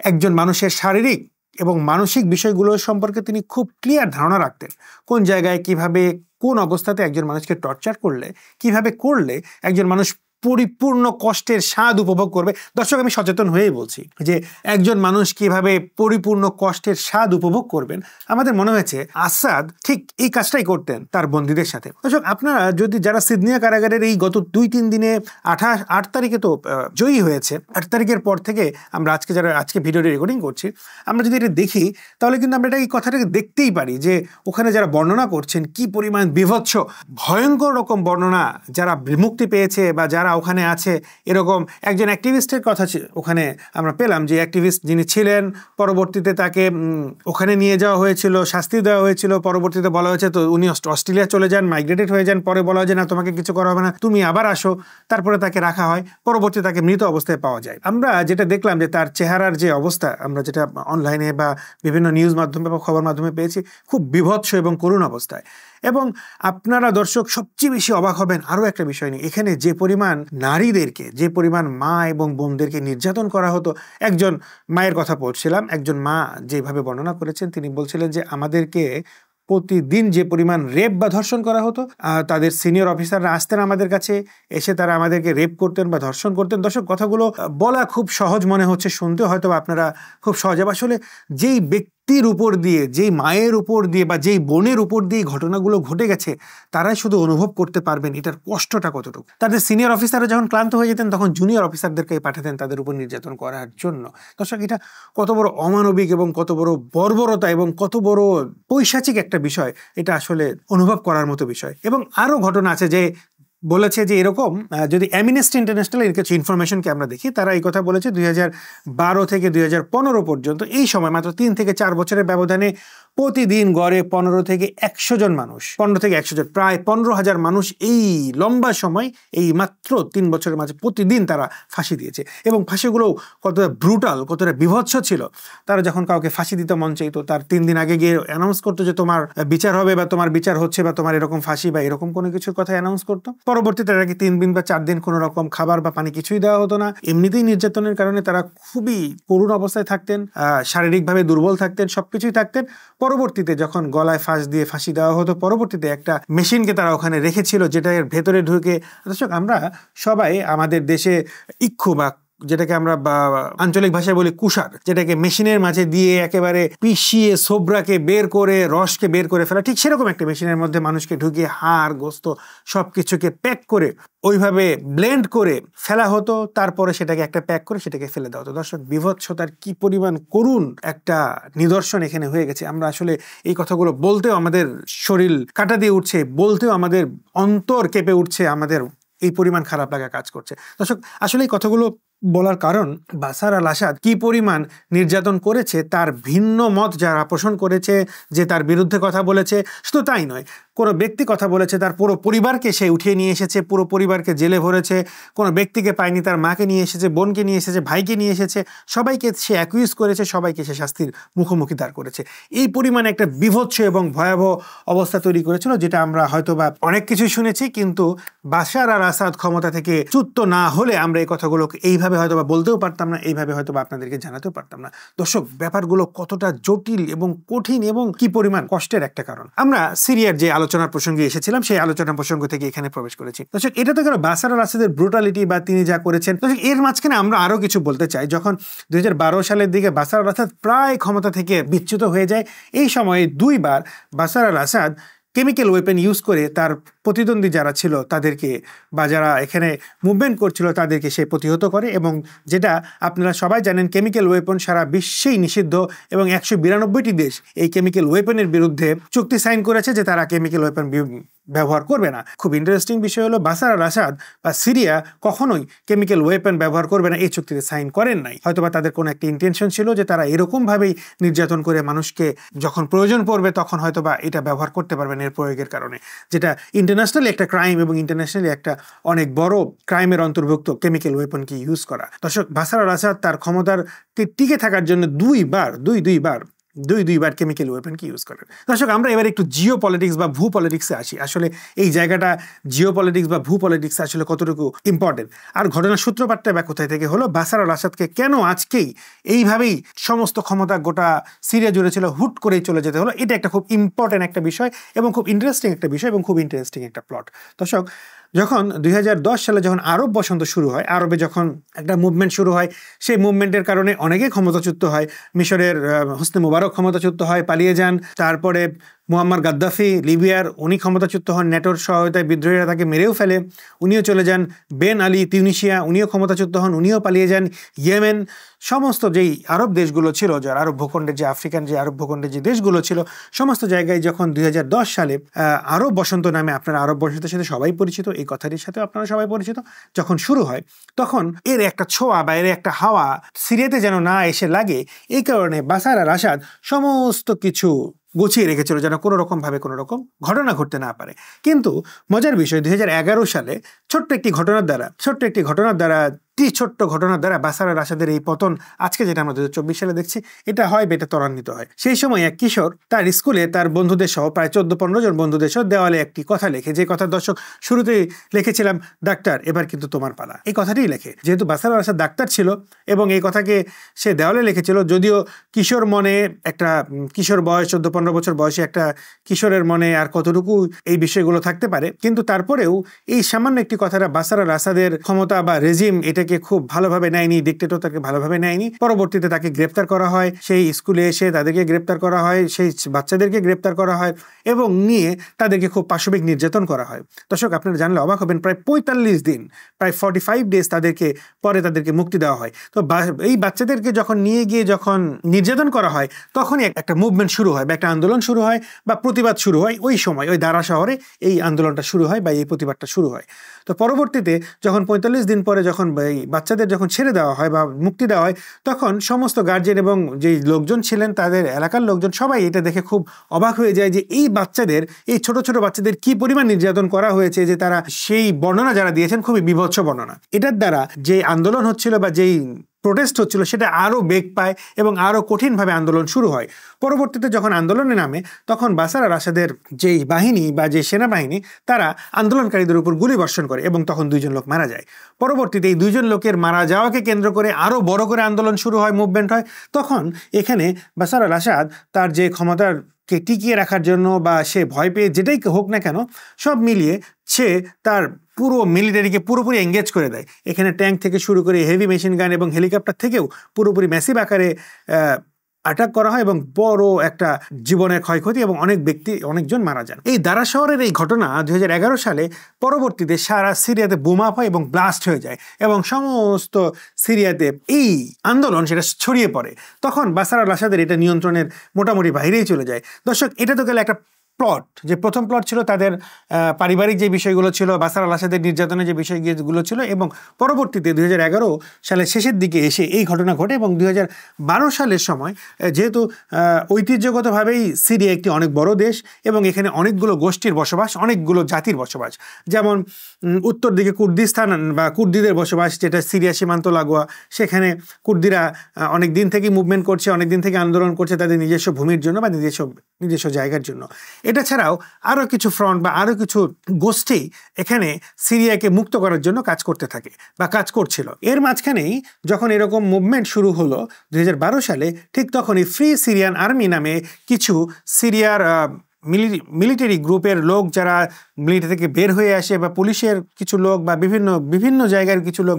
একজন মানুষের শারীরিক এবং মানসিক বিষয়গুলো সম্পর্কে তিনি খুব ক্লিয়ার ধারণা রাখতেন। কোন জায়গায় কিভাবে, কোন অবস্থাতে একজন মানুষকে টর্চার করলে, কিভাবে করলে একজন মানুষ পরিপূর্ণ কষ্টের স্বাদ উপভোগ করবে। দর্শক, আমি সচেতন হয়েই বলছি যে একজন মানুষ কিভাবে পরিপূর্ণ কষ্টের স্বাদ উপভোগ করবেন। আমাদের মনে হয়েছে আসাদ ঠিক এই কাজটাই করতেন তার বন্দীদের সাথে। দর্শক, আপনারা যদি যারা সিদনিয়া কারাগারের এই গত 2-3 দিনে 8 তারিখে তো জয়ী হয়েছে, 8 তারিখের পর থেকে আমরা আজকে ভিডিওটি রেকর্ডিং করছি, আমরা যদি এটা দেখি তাহলে কিন্তু আমরা এই কথাটাকে দেখতেই পারি যে ওখানে যারা বর্ণনা করছেন কি পরিমাণ বিভৎস ভয়ঙ্কর রকম বর্ণনা, যারা মুক্তি পেয়েছে বা যারা ওখানে আছে, এরকম একজন অ্যাক্টিভিস্টের কথা ওখানে আমরা পেলাম, যে অ্যাক্টিভিস্ট যিনি ছিলেন, পরবর্তীতে তাকে ওখানে নিয়ে যাওয়া হয়েছিল, শাস্তি দেওয়া হয়েছিল, পরবর্তীতে বলা হয়েছে তো উনি অস্ট্রেলিয়া চলে যান, মাইগ্রেটেড হয়ে যান, পরে বলা হয় যে না, তোমাকে কিছু করা হবে না, তুমি আবার আসো, তারপরে তাকে রাখা হয়, পরবর্তীতে তাকে মৃত অবস্থায় পাওয়া যায়। আমরা যেটা দেখলাম যে তার চেহারার যে অবস্থা, আমরা যেটা অনলাইনে বা বিভিন্ন নিউজ মাধ্যমে বা খবর মাধ্যমে পেয়েছি, খুব বিভৎস এবং করুণ অবস্থায়। এবং আপনারা দর্শক সবচেয়ে বেশি অবাক হবেন আরও একটা বিষয় নিয়ে, এখানে যে পরিমাণ নারীদেরকে, যে পরিমাণ মা এবং বোনদেরকে নির্যাতন করা হতো। একজন মায়ের কথা বলছিলাম, একজন মা যেভাবে বর্ণনা করেছেন, তিনি বলছিলেন যে আমাদেরকে প্রতিদিন যে পরিমাণ রেপ বা ধর্ষণ করা হতো, তাদের সিনিয়র অফিসাররা আসতেন আমাদের কাছে, এসে তারা আমাদেরকে রেপ করতেন বা ধর্ষণ করতেন। দর্শক, কথাগুলো বলা খুব সহজ মনে হচ্ছে, শুনতে হয়তো আপনারা খুব সহজ, আসলে যেই ব্যক্তি ব্যক্তির উপর দিয়ে, যেই মায়ের উপর দিয়ে বা যেই বোনের উপর দিয়ে ঘটনাগুলো ঘটে গেছে, তারাই শুধু অনুভব করতে পারবেন এটার কষ্টটা কতটুকু। তাদের সিনিয়র অফিসাররা যখন ক্লান্ত হয়ে যেতেন তখন জুনিয়র অফিসারদেরকে পাঠাতেন তাদের উপর নির্যাতন করার জন্য। দর্শক, এটা কত বড় অমানবিক এবং কত বড় বর্বরতা এবং কত বড় পৈশাচিক একটা বিষয়, এটা আসলে অনুভব করার মতো বিষয়। এবং আরও ঘটনা আছে যে বলেছে যে এরকম, যদি অ্যামনেস্টি ইন্টারন্যাশনাল এর কিছু ইনফরমেশনকে আমরা দেখি, তারা এই কথা বলেছে 2012 থেকে 2015 পর্যন্ত, এই সময় মাত্র 3 থেকে 4 বছরের ব্যবধানে প্রতিদিন গড়ে 15 থেকে 100 জন মানুষ, 15 থেকে 100 জন, প্রায় 15,000 মানুষ এই লম্বা সময়, এই মাত্র 3 বছরের মাঝে প্রতিদিন তারা ফাঁসি দিয়েছে। এবং ফাঁসিগুলো কতটা ব্রুটাল, কতটা বিভৎস ছিল। তারা যখন কাউকে ফাঁসি দিতে মন চাইতো, তার 3 দিন আগে গিয়ে অ্যানাউন্স করতো যে তোমার বিচার হবে বা তোমার বিচার হচ্ছে বা তোমার এরকম ফাঁসি বা এরকম কোনো কিছুর কথা অ্যানাউন্স করতো। পরবর্তীতে তাকে 3 দিন বা 4 দিন কোনো রকম খাবার বা পানি কিছুই দেওয়া হতো না। এমনিতেই নির্যাতনের কারণে তারা খুবই করুণ অবস্থায় থাকতেন, শারীরিকভাবে দুর্বল থাকতেন, সবকিছুই থাকতেন। পরবর্তীতে যখন গলায় ফাঁস দিয়ে ফাঁসি দেওয়া হতো, পরবর্তীতে একটা মেশিনকে তারা ওখানে রেখেছিল যেটা এর ভেতরে ঢুকে। দর্শক, আমরা সবাই আমাদের দেশে ইক্ষু বা যেটাকে আমরা আঞ্চলিক ভাষায় বলি কুষার, যেটাকে মেশিনের মাঝে দিয়ে একেবারে পিষিয়ে সোবরাকে বের করে রসকে বের করে ফেলা, ঠিক সেরকম একটা মেশিনের মধ্যে মানুষকে ঢুকিয়ে হাড় গোস্ত সবকিছুকে প্যাক করে ওইভাবে ব্লেন্ড করে ফেলা হতো। তারপরে সেটাকে একটা প্যাক করে সেটাকে ফেলে দেওয়া হতো। দর্শক, বিভৎসতার কি পরিমাণ করুণ একটা নিদর্শন এখানে হয়ে গেছে। আমরা আসলে এই কথাগুলো বলতেও আমাদের শরীর কাটা দিয়ে উঠছে, বলতেও আমাদের অন্তর কেঁপে উঠছে, আমাদের এই পরিমাণ খারাপ লাগা কাজ করছে। দর্শক, আসলে এই কথাগুলো বলার কারণ, বাশার আল আসাদ কি পরিমাণ নির্যাতন করেছে তার ভিন্ন মত যারা পোষণ করেছে, যে তার বিরুদ্ধে কথা বলেছে, শুধু তাই নয়, কোনো ব্যক্তি কথা বলেছে তার পুরো পরিবারকে সে উঠিয়ে নিয়ে এসেছে, পুরো পরিবারকে জেলে ভরেছে। কোনো ব্যক্তিকে পায়নি, তার মাকে নিয়ে এসেছে, বোনকে নিয়ে এসেছে, ভাইকে নিয়ে এসেছে, সবাইকে সে অ্যাকিউজ করেছে, সবাইকে সে শাস্তির মুখোমুখি দাঁড় করেছে। এই পরিমাণে একটা বিভৎস এবং ভয়াবহ অবস্থা তৈরি করেছিল, যেটা আমরা হয়তোবা অনেক কিছুই শুনেছি, কিন্তু বাশার আল আসাদ ক্ষমতা থেকে চ্যুত না হলে আমরা এই কথাগুলোকে এইভাবে হয়তোবা বলতেও পারতাম না, এইভাবে হয়তোবা আপনাদেরকে জানাতেও পারতাম না। দর্শক, ব্যাপারগুলো কতটা জটিল এবং কঠিন এবং কি পরিমাণ কষ্টের একটা কারণ। আমরা সিরিয়ার যে আলোচনার প্রসঙ্গে এসেছিলাম, সেই আলোচনার প্রসঙ্গ থেকে এখানে প্রবেশ করেছি। দর্শক, এটা তো গেল বাশার আল আসাদের ব্রুটালিটি বা তিনি যা করেছেন। দর্শক, এর মাঝখানে আমরা আরো কিছু বলতে চাই। যখন 2012 সালের দিকে বাশার আল আসাদ প্রায় ক্ষমতা থেকে বিচ্যুত হয়ে যায়, এই সময়ে 2 বার বাশার আল আসাদ কেমিক্যাল ওয়েপেন ইউজ করে তার প্রতিদ্বন্দ্বী যারা ছিল তাদেরকে বা যারা এখানে মুভমেন্ট করছিল তাদেরকে সে প্রতিহত করে। এবং যেটা আপনারা সবাই জানেন, কেমিক্যাল ওয়েপন সারা বিশ্বেই নিষিদ্ধ এবং 192টি দেশ এই কেমিক্যাল ওয়েপনের বিরুদ্ধে চুক্তি সাইন করেছে যে তারা কেমিক্যাল ওয়েপন ব্যবহার করবে না। খুব ইন্টারেস্টিং বিষয় হলো, বাশার আল আসাদ বা সিরিয়া কখনোই কেমিক্যাল ওয়েপন ব্যবহার করবে না এই চুক্তিতে সাইন করেন নাই। হয়তোবা তাদের কোনো একটা ইন্টেনশন ছিল যে তারা এরকমভাবেই নির্যাতন করে মানুষকে যখন প্রয়োজন পড়বে তখন হয়তোবা এটা ব্যবহার করতে পারবেন এর প্রয়োগের কারণে, যেটা ইন্টারন্যাশনালি একটা ক্রাইম এবং ইন্টারন্যাশনালি একটা অনেক বড় ক্রাইমের অন্তর্ভুক্ত কেমিক্যাল ওয়েপনকে ইউজ করা। দর্শক, বাশার আল আসাদ তার ক্ষমতার টিকে থাকার জন্য দুইবার কেমিক্যাল ওয়েপনকে ইউজ করেন। দর্শক, আমরা এবার একটু জিও পলিটিক্স বা ভূ পলিটিক্সে আসি। আসলে এই জায়গাটা জিও পলিটিক্স বা ভূ পলিটিক্স আসলে কতটুকু ইম্পর্টেন্ট, আর ঘটনার সূত্রপাতটা বা কোথায় থেকে হলো, বাশার আল আসাদকে কেন আজকেই এইভাবেই সমস্ত ক্ষমতা গোটা সিরিয়া জুড়ে ছিল, হুট করেই চলে যেতে হলো, এটা একটা খুব ইম্পর্টেন্ট একটা বিষয় এবং খুব ইন্টারেস্টিং একটা বিষয় এবং খুব ইন্টারেস্টিং একটা প্লট। দর্শক, যখন 2010 সালে যখন আরব বসন্ত শুরু হয়, আরবে যখন একটা মুভমেন্ট শুরু হয়, সেই মুভমেন্টের কারণে অনেকেই ক্ষমতাচ্যুত হয়। মিশরের হোসনি মুবারক ক্ষমতাচ্যুত হয়, পালিয়ে যান। তারপরে মুয়াম্মার গাদ্দাফি লিবিয়ার, উনি ক্ষমতাচ্যুত হন, নেটোর সহায়তায় বিদ্রোহীরা তাকে মেরেও ফেলে, উনিও চলে যান। বেন আলী তিউনিশিয়া, উনিও ক্ষমতাচ্যুত হন, উনিও পালিয়ে যান। ইয়েমেন, সমস্ত যেই আরব দেশগুলো ছিল, যার আরব ভূখণ্ডের যে আফ্রিকান যে আরব ভূখণ্ডের যে দেশগুলো ছিল, সমস্ত জায়গায় যখন 2010 সালে আরব বসন্ত নামে, আপনারা আরব বসন্তের সাথে সবাই পরিচিত, এই কথাটির সাথে আপনারা সবাই পরিচিত, যখন শুরু হয়, তখন এর একটা ছোঁয়া বা এর একটা হাওয়া সিরিয়াতে যেন না এসে লাগে, এই কারণে বাশার আল আসাদ সমস্ত কিছু গুছিয়ে রেখেছিল যেন কোনো রকমভাবে কোনো রকম ঘটনা ঘটতে না পারে। কিন্তু মজার বিষয়, 2011 সালে ছোট্ট একটি ঘটনার দ্বারা ছোট্ট ঘটনার দ্বারা বাশার আল আসাদের এই পতন, আজকে যেটা আমরা 2024 সালে দেখছি, এটা হয় বেটা ত্বরান্বিত হয়। সেই সময় এক কিশোর তার স্কুলে তার বন্ধুদের সহ, প্রায় 14-15 জন বন্ধুদের সহ দেওয়ালে একটি কথা লেখে, যে কথা দর্শক শুরুতেই লিখেছিলাম, ডাক্তার এবার কিন্তু তোমার পালা, এই কথাটিই লেখে। যেহেতু বাশার আল আসাদ ডাক্তার ছিল এবং এই কথাকে সে দেওয়ালে লিখেছিল, যদিও কিশোর মনে একটা কিশোর বয়স, 14-15 বছর বয়সে একটা কিশোরের মনে আর কতটুকু এই বিষয়গুলো থাকতে পারে, কিন্তু তারপরেও এই সামান্য একটি কথাটা বাশার আল আসাদের ক্ষমতা বা রেজিম এটাকে তাদেরকে খুব ভালোভাবে নেয়নি, ডিক্টেটর তাকে ভালোভাবে নেয়নি। পরবর্তীতে তাকে গ্রেপ্তার করা হয়, সেই স্কুলে এসে তাদেরকে গ্রেপ্তার করা হয়, সেই বাচ্চাদেরকে গ্রেপ্তার করা হয় এবং নিয়ে তাদেরকে খুব পাশবিক নির্যাতন করা হয়। দর্শক, আপনারা জানলে অবাক হবেন, প্রায় 45 দিন, প্রায় 45 ডেজ তাদেরকে মুক্তি দেওয়া হয়। তো এই বাচ্চাদেরকে যখন নিয়ে গিয়ে যখন নির্যাতন করা হয়, তখনই একটা মুভমেন্ট শুরু হয় বা একটা আন্দোলন শুরু হয় বা প্রতিবাদ শুরু হয়। ওই সময় ওই দারা শহরে এই আন্দোলনটা শুরু হয় বা এই প্রতিবাদটা শুরু হয়। তো পরবর্তীতে যখন 45 দিন পরে যখন এই বাচ্চাদের যখন ছেড়ে দেওয়া হয় বা মুক্তি দেওয়া হয়, তখন সমস্ত গার্জিয়ান এবং যেই লোকজন ছিলেন, তাদের এলাকার লোকজন সবাই এটা দেখে খুব অবাক হয়ে যায় যে এই বাচ্চাদের, এই ছোট ছোট বাচ্চাদের কি পরিমাণ নির্যাতন করা হয়েছে, যে তারা সেই বর্ণনা যারা দিয়েছেন খুবই বীভৎস বর্ণনা। এটার দ্বারা যে আন্দোলন হচ্ছিল বা যেই প্রোটেস্ট হচ্ছিল সেটা আরও বেগ পায় এবং আরও কঠিনভাবে আন্দোলন শুরু হয়। পরবর্তীতে যখন আন্দোলনে নামে, তখন বাশার আল আসাদের যেই বাহিনী বা যে সেনাবাহিনী, তারা আন্দোলনকারীদের উপর গুলি বর্ষণ করে এবং তখন 2 জন লোক মারা যায়। পরবর্তীতে এই 2 জন লোকের মারা যাওয়াকে কেন্দ্র করে আরও বড় করে আন্দোলন শুরু হয়, মুভমেন্ট হয়। তখন এখানে বাশার আল আসাদ তার যে ক্ষমতাকে টিকিয়ে রাখার জন্য বা সে ভয় পেয়ে যেটাই হোক না কেন, সব মিলিয়ে সে তার পুরো মিলিটারিকে পুরোপুরি এঙ্গেজ করে দেয়। এখানে ট্যাঙ্ক থেকে শুরু করে হেভি মেশিন গান এবং হেলিকপ্টার থেকেও পুরোপুরি ম্যাসিভ আকারে অ্যাটাক করা হয় এবং বড় একটা জীবনের ক্ষয়ক্ষতি এবং অনেকজন মারা যান। এই দারা শহরের এই ঘটনা 2011 সালে পরবর্তীতে সারা সিরিয়াতে বুম আপ হয় এবং ব্লাস্ট হয়ে যায় এবং সমস্ত সিরিয়াতে এই আন্দোলন সেটা ছড়িয়ে পড়ে। তখন বাশার আল আসাদের এটা নিয়ন্ত্রণের মোটামুটি বাইরেই চলে যায়। দর্শক, এটা তো গেলে একটা প্লট। যে প্রথম প্লট ছিল তাদের পারিবারিক যে বিষয়গুলো ছিল, বাশার আল আসাদের নির্যাতনের যে বিষয়গুলো ছিল, এবং পরবর্তীতে 2011 সালের শেষের দিকে এসে এই ঘটনা ঘটে। এবং 2012 সালের সময়, যেহেতু ঐতিহ্যগতভাবেই সিরিয়া একটি অনেক বড় দেশ এবং এখানে অনেকগুলো গোষ্ঠীর বসবাস, অনেকগুলো জাতির বসবাস, যেমন উত্তর দিকে কুর্দিস্তান বা কুর্দিদের বসবাস, যেটা সিরিয়া সীমান্ত লাগোয়া। সেখানে কুর্দিরা অনেক দিন থেকে মুভমেন্ট করছে, অনেক দিন থেকে আন্দোলন করছে তাদের নিজস্ব ভূমির জন্য বা নিজস্ব জায়গার জন্য। এটা ছাড়াও আরও কিছু ফ্রন্ট বা আরও কিছু গোষ্ঠী এখানে সিরিয়াকে মুক্ত করার জন্য কাজ করতে থাকে বা কাজ করছিল। এর মাঝখানেই যখন এরকম মুভমেন্ট শুরু হলো 2012 সালে, ঠিক তখনই ফ্রি সিরিয়ান আর্মি নামে কিছু সিরিয়ার মিলিটারি গ্রুপের লোক, যারা মিলিটারি থেকে বের হয়ে আসে বা পুলিশের কিছু লোক বা বিভিন্ন জায়গার কিছু লোক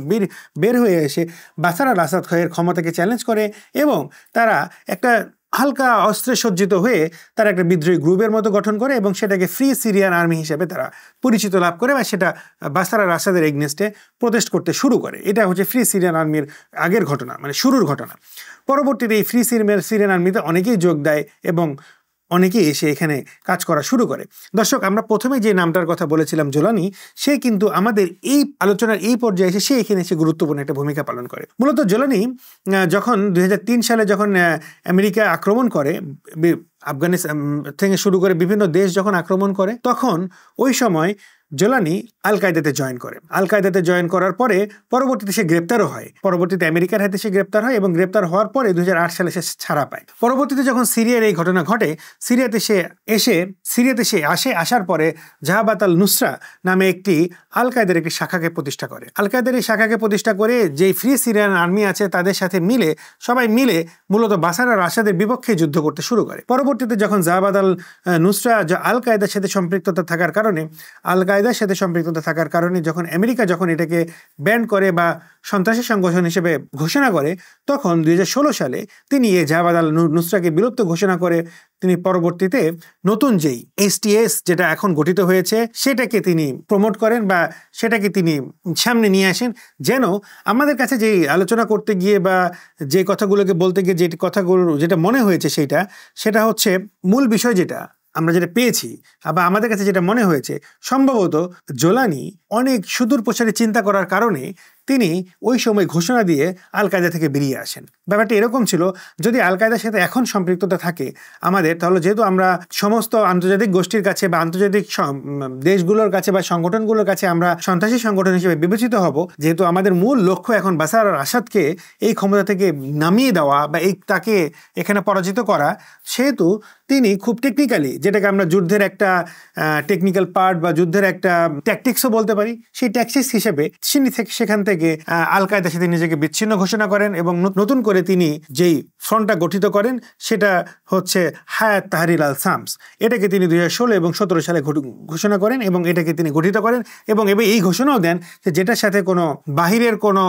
বের হয়ে এসে বাশার আল আসাদ এর ক্ষমতাকে চ্যালেঞ্জ করে এবং তারা একটা হালকা অস্ত্রে সজ্জিত হয়ে তারা একটা বিদ্রোহী গ্রুপের মতো গঠন করে এবং সেটাকে ফ্রি সিরিয়ান আর্মি হিসেবে তারা পরিচিত লাভ করে বা সেটা বাশার আল আসাদের এগনেস্টে প্রোটেস্ট করতে শুরু করে। এটা হচ্ছে ফ্রি সিরিয়ান আর্মির আগের ঘটনা, মানে শুরুর ঘটনা। পরবর্তীতে এই ফ্রি সিরিয়ান আর্মিতে অনেকেই যোগ দেয় এবং অনেকেই এসে এখানে কাজ করা শুরু করে। দর্শক, আমরা প্রথমে যে নামটার কথা বলেছিলাম, জোলানি, সে কিন্তু আমাদের এই আলোচনার এই পর্যায়ে এসে সে এখানে এসে গুরুত্বপূর্ণ একটা ভূমিকা পালন করে। মূলত জোলানি যখন 2003 সালে যখন আমেরিকা আক্রমণ করে, আফগানিস্তান থেকে শুরু করে বিভিন্ন দেশ যখন আক্রমণ করে, তখন ওই সময় জোলানি আল কায়দাতে জয়েন করে। আল কায়দাতে জয়েন করার পরে পরবর্তীতে সে গ্রেপ্তারও হয়। পরবর্তীতে আমেরিকার হাতে সে গ্রেপ্তার হয় এবং গ্রেপ্তার হওয়ার পরে 2008 সালে সে ছাড়া পায়। পরবর্তীতে যখন সিরিয়ার এই ঘটনা ঘটে, সিরিয়াতে সে আসার পরে জাহাবাত আল নুসরা নামে একটি আল কায়দার একটি শাখাকে প্রতিষ্ঠা করে। আল কায়দার এই শাখাকে প্রতিষ্ঠা করে যেই ফ্রি সিরিয়ান আর্মি আছে তাদের সাথে সবাই মিলে মূলত বাশার আল আসাদের বিপক্ষে যুদ্ধ করতে শুরু করে। পরবর্তীতে যখন জাহাবাত আল নুসরা আল কায়দার সাথে সম্পৃক্ততা থাকার কারণে যখন আমেরিকা এটাকে ব্যান করে বা সন্ত্রাসী সংগঠন হিসেবে ঘোষণা করে, তখন 2016 সালে তিনি এই জাহাবাত আল নুসরাকে বিলুপ্ত ঘোষণা করে তিনি পরবর্তীতে নতুন যেই STS যেটা এখন গঠিত হয়েছে সেটাকে তিনি প্রমোট করেন বা সেটাকে তিনি সামনে নিয়ে আসেন, যেন আমাদের কাছে যেই আলোচনা করতে গিয়ে বা যে কথাগুলোকে বলতে গিয়ে যেটা মনে হয়েছে সেটা হচ্ছে মূল বিষয়, যেটা আমরা যেটা পেয়েছি বা আমাদের কাছে যেটা মনে হয়েছে, সম্ভবত জোলানি অনেক সুদূর প্রসারী চিন্তা করার কারণে তিনি ওই সময় ঘোষণা দিয়ে আল কায়দা থেকে বেরিয়ে আসেন। ব্যাপারটা এরকম ছিল, যদি আল কায়দার সাথে এখন সম্পৃক্ততা থাকে আমাদের, তাহলে যেহেতু আমরা সমস্ত আন্তর্জাতিক গোষ্ঠীর কাছে বা আন্তর্জাতিক দেশগুলোর কাছে বা সংগঠনগুলোর কাছে আমরা সন্ত্রাসী সংগঠন হিসেবে বিবেচিত হব, যেহেতু আমাদের মূল লক্ষ্য এখন বাশার আল আসাদকে এই ক্ষমতা থেকে নামিয়ে দেওয়া বা তাকে এখানে পরাজিত করা, সেহেতু তিনি খুব টেকনিক্যালি, যেটাকে আমরা যুদ্ধের একটা টেকনিক্যাল পার্ট বা যুদ্ধের একটা ট্যাকটিক্সও বলতে পারি, সেই ট্যাকটিক্স হিসেবে সেখান থেকে থেকে আল কায়দার সাথে নিজেকে বিচ্ছিন্ন ঘোষণা করেন এবং নতুন করে তিনি যেই ফ্রন্টটা গঠিত করেন সেটা হচ্ছে হায়াত তাহরির আল শামস। এটাকে তিনি 2016 এবং 17 সালে ঘোষণা করেন এবং এটাকে তিনি গঠিত করেন এবং এই ঘোষণাও দেন যে যেটার সাথে কোনো বাহিরের কোনো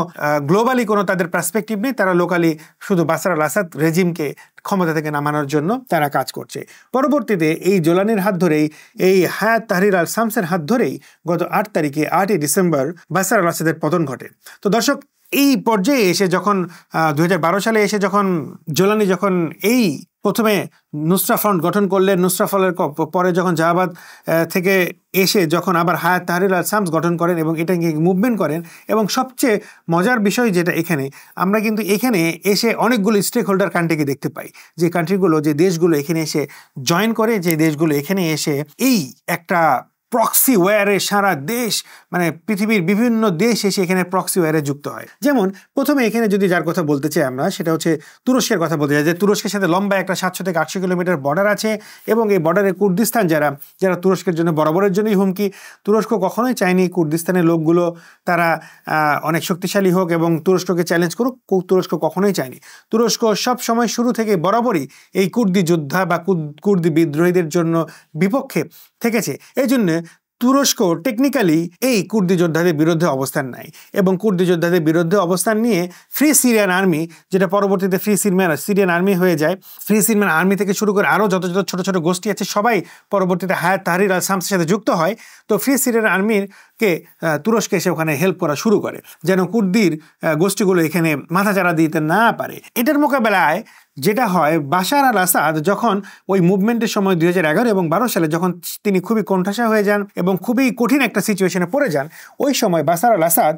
গ্লোবালি কোনো তাদের পার্সপেক্টিভ নেই, তারা লোকালি শুধু বাশার আল আসাদ রেজিমকে ক্ষমতা থেকে নামানোর জন্য তারা কাজ করছে। পরবর্তীতে এই জোলানির হাত ধরেই, এই হায়াত তাহরির আল শামসের হাত ধরেই গত 8 তারিখে 8ই ডিসেম্বর বাশার আল আসাদের পতন ঘটে। তো দর্শক, এই পর্যায়ে এসে যখন 2012 সালে এসে যখন জোলানি যখন এই প্রথমে নুসরা ফ্রন্ট গঠন করলেন, নুসরা ফ্রন্টের পরে যখন জাহাবাদ থেকে এসে যখন আবার হায়াত তাহরির আল শামস গঠন করেন এবং এটা মুভমেন্ট করেন, এবং সবচেয়ে মজার বিষয় যেটা এখানে আমরা কিন্তু এখানে এসে অনেকগুলো স্টেক হোল্ডার কান্ট্রিকে দেখতে পাই, যে কান্ট্রিগুলো যে দেশগুলো এখানে এসে জয়েন করে, যে দেশগুলো এখানে এসে এই একটা প্রক্সি ওয়ারে সারা দেশ মানে পৃথিবীর বিভিন্ন দেশ এসে এখানে প্রক্সি ওয়ারে যুক্ত হয়। যেমন প্রথমে এখানে যদি যার কথা বলতে চাই আমরা, সেটা হচ্ছে তুরস্কের কথা বলতে চাই, যে তুরস্কের সাথে লম্বা একটা 700 থেকে 800 কিলোমিটার বর্ডার আছে এবং এই বর্ডারে কুর্দিস্তান যারা তুরস্কের জন্য বরাবরের জন্যই হুমকি। তুরস্ক কখনোই চায়নি কুর্দিস্তানের লোকগুলো তারা অনেক শক্তিশালী হোক এবং তুরস্ককে চ্যালেঞ্জ করুক, তুরস্ক কখনোই চায়নি। তুরস্ক সব সময় শুরু থেকে বরাবরই এই কুর্দি যোদ্ধা বা কুর্দি বিদ্রোহীদের জন্য বিপক্ষে থেকেছে। এই জন্য তুরস্ক টেকনিক্যালি এই কুর্দি যোদ্ধাদের বিরুদ্ধে অবস্থান নেয় এবং কুর্দি যোদ্ধাদের বিরুদ্ধে অবস্থান নিয়ে ফ্রি সিরিয়ান আর্মি, যেটা পরবর্তীতে ফ্রি সিরিয়ান আর্মি হয়ে যায়, ফ্রি সিরিয়ান আর্মি থেকে শুরু করে আরও যত ছোট ছোট গোষ্ঠী আছে সবাই পরবর্তীতে হায়াত তাহরির আল শামসের সাথে যুক্ত হয়। তো ফ্রি সিরিয়ান আর্মিকে তুরস্ক এসে ওখানে হেল্প করা শুরু করে যেন কুর্দির গোষ্ঠীগুলো এখানে মাথাচাড়া দিতে না পারে। এটার মোকাবেলায় যেটা হয়, বাশার আল আসাদ যখন ওই মুভমেন্টের সময় 2011 এবং 12 সালে যখন তিনি খুবই কোণঠাসা হয়ে যান এবং খুবই কঠিন একটা সিচুয়েশনে পড়ে যান, ওই সময় বাশার আল আসাদ